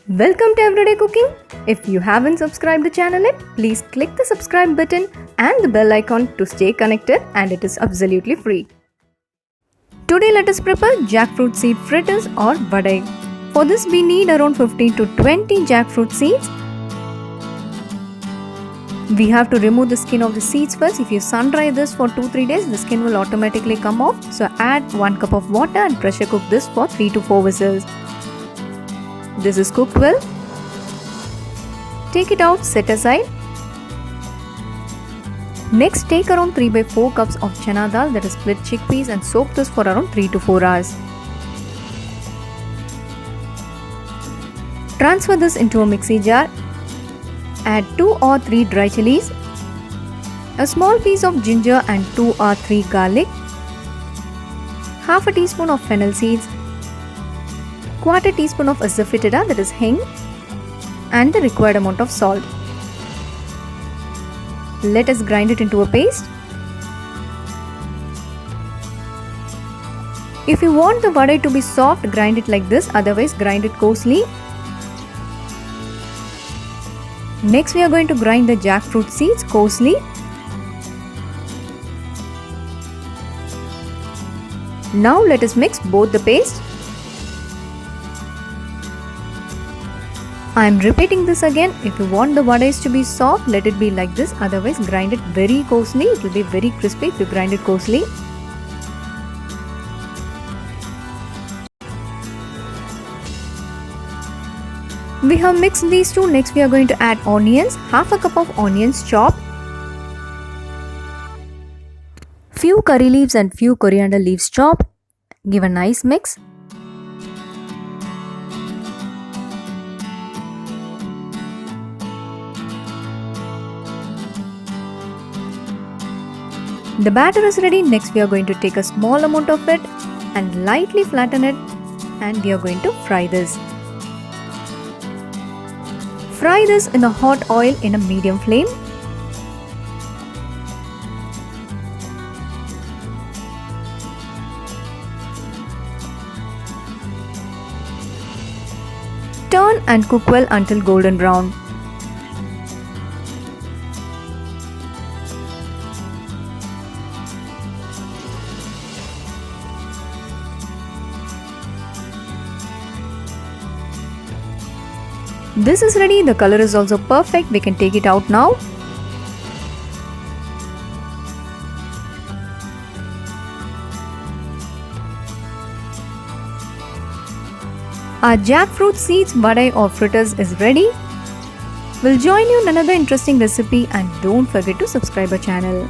Welcome to Everyday Cooking. If you haven't subscribed the channel yet, please click the subscribe button and the bell icon to stay connected, and it is absolutely free. Today let us prepare jackfruit seed fritters or vadai. For this we need around 15 to 20 jackfruit seeds. We have to remove the skin of the seeds first. If you sun dry this for 2-3 days, the skin will automatically come off. So add 1 cup of water and pressure cook this for 3 to 4 whistles. This is cooked well. Take it out, set aside. Next, take around 3 by 4 cups of chana dal, that is split chickpeas, and soak this for around 3 to 4 hours. Transfer this into a mixie jar. Add 2 or 3 dry chilies, a small piece of ginger and 2 or 3 garlic, half a teaspoon of fennel seeds, quarter teaspoon of asafoetida, that is hing, and the required amount of salt. Let us grind it into a paste. If you want the vadai to be soft, grind it like this, otherwise grind it coarsely. Next we are going to grind the jackfruit seeds coarsely. Now let us mix both the paste. I am repeating this again. If you want the vadais to be soft, let it be like this, otherwise grind it very coarsely. It will be very crispy if you grind it coarsely. We have mixed these two. Next we are going to add onions, half a cup of onions chopped, few curry leaves and few coriander leaves chopped. Give a nice mix. The batter is ready. Next we are going to take a small amount of it and lightly flatten it, and we are going to fry this. Fry this in a hot oil in a medium flame. Turn and cook well until golden brown. This is ready. The color is also perfect. We can take it out now. Our jackfruit seeds vadai or fritters is ready. We'll join you in another interesting recipe, and don't forget to subscribe our channel.